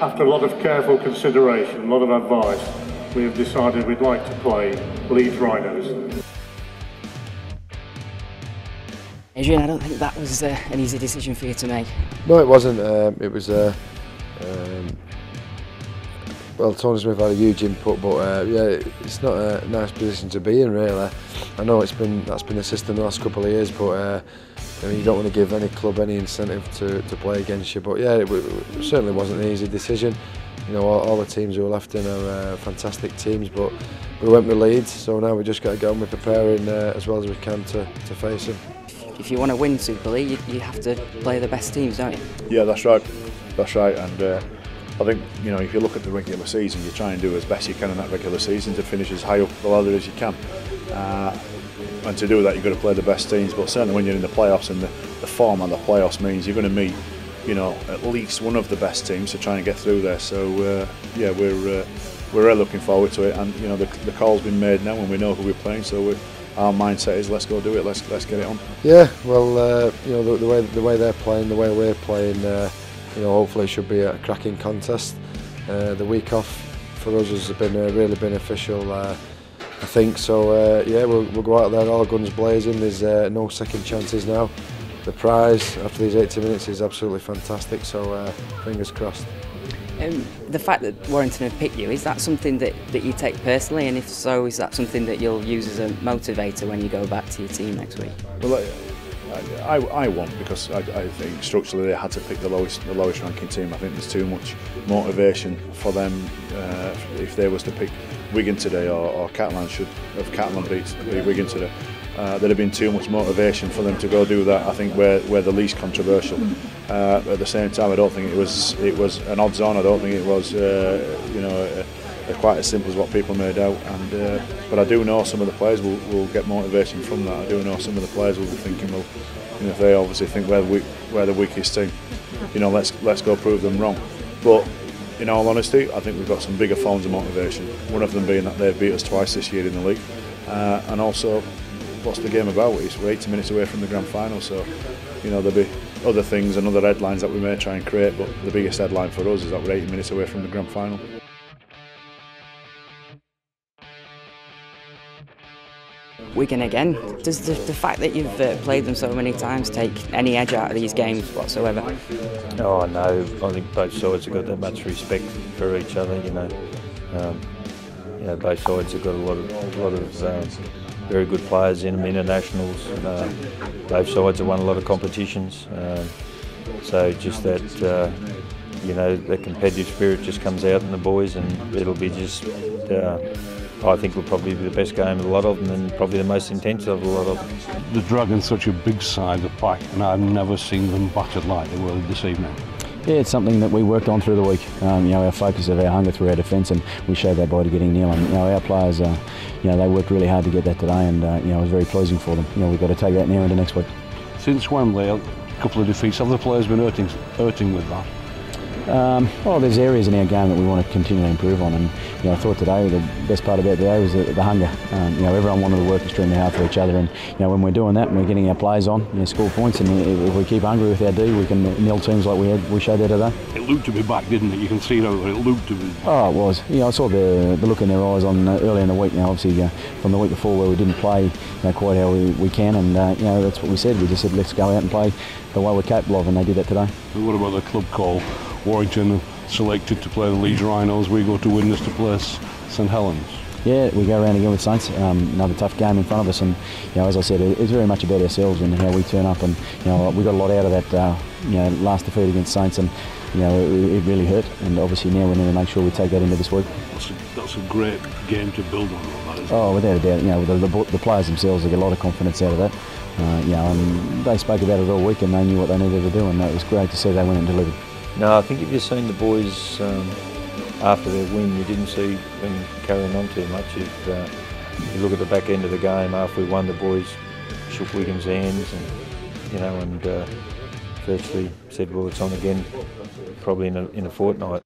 after a lot of careful consideration, a lot of advice, we have decided we'd like to play Leeds Rhinos. Adrian, I don't think that was an easy decision for you to make. No, it wasn't. It was well, Tony Smith had a huge input, but yeah, it's not a nice position to be in, really. I know that's been the system the last couple of years, but I mean, you don't want to give any club any incentive to play against you. But yeah, it certainly wasn't an easy decision. You know, all the teams who were left in are fantastic teams, but we went with Leeds, so now we just got to get on with preparing as well as we can to face them. If you want to win Super League, you have to play the best teams, don't you? Yeah, that's right. That's right. And I think, you know, if you look at the regular season, you try and do as best you can in that regular season to finish as high up the ladder as you can. And to do that, you've got to play the best teams. But certainly when you're in the playoffs, and the form of the playoffs means you're going to meet, you know, at least one of the best teams to try and get through there. So yeah, we're really looking forward to it. And you know, the call's been made now, and we know who we're playing. So our mindset is let's go do it. Let's get it on. Yeah, well, you know, the way they're playing, the way we're playing, you know, hopefully it should be a cracking contest. The week off for us has been really beneficial, I think. So yeah, we'll go out there all guns blazing. There's no second chances now. The prize after these 80 minutes is absolutely fantastic. So fingers crossed. The fact that Warrington have picked you, is that something that you take personally, and if so, is that something that you'll use as a motivator when you go back to your team next week? Well, I won't, because I think structurally they had to pick the lowest ranking team. I think there's too much motivation for them if they was to pick Wigan today, or Catalan if Catalan beat Wigan today. There'd have been too much motivation for them to go do that. I think we're the least controversial. At the same time, I don't think it was an odds on. I don't think it was you know, quite as simple as what people made out. And but I do know some of the players will get motivation from that. I do know some of the players will be thinking, well, you know, if they obviously think we're the weakest team, you know, let's go prove them wrong. But in all honesty, I think we've got some bigger forms of motivation. One of them being that they've beat us twice this year in the league, and also, what's the game about? We're 80 minutes away from the grand final, so you know, there'll be other things and other headlines that we may try and create, but the biggest headline for us is that we're 80 minutes away from the grand final. Wigan again. Does the fact that you've played them so many times take any edge out of these games whatsoever? Oh no, I think both sides have got that much respect for each other. You know, both sides have got a lot of very good players in them, internationals. Both sides have won a lot of competitions. So just that, you know, the competitive spirit just comes out in the boys, and it'll be just, I think will probably be the best game of a lot of them, and probably the most intense of a lot of them. The Dragon's such a big side, the pack, and I've never seen them battered like they were this evening. Yeah, it's something that we worked on through the week. You know, our focus of our hunger through our defence, and we showed that by getting nil. And you know, our players, you know, they worked really hard to get that today, and you know, it was very pleasing for them. You know, we've got to take that now into next week. Since Wembley, a couple of defeats, have the players been hurting with that? Well, there's areas in our game that we want to continually improve on, and you know, I thought today the best part about today was the hunger. You know, everyone wanted to work extremely hard for each other, and you know, when we're doing that and we're getting our plays on, you know, score points, and if we keep hungry with our D, we can nil teams like we showed there today. It looked to be back, didn't it? You can see it out there. It looked to be back. Oh, it was. You know, I saw the look in their eyes on early in the week. Now, obviously, from the week before where we didn't play, you know, quite how we can, and you know, that's what we said. We just said let's go out and play the way we're capable of, and they did that today. But what about the club call? Warrington selected to play the Leeds Rhinos. We go to Widnes to play St Helens. Yeah, we go around again with Saints. Another tough game in front of us, and you know, as I said, it's very much about ourselves and how we turn up. And you know, we got a lot out of that. You know, last defeat against Saints, and you know, it really hurt. And obviously now we need to make sure we take that into this week. That's a great game to build on. That, isn't it? Oh, without a doubt. You know, the players themselves, they get a lot of confidence out of that. You know, and they spoke about it all week, and they knew what they needed to do, and it was great to see they went and delivered. No, I think if you've seen the boys after their win, you didn't see them carrying on too much. If you look at the back end of the game, after we won, the boys shook Wigan's hands, and you know, and virtually said, "Well, it's on again, probably in a fortnight."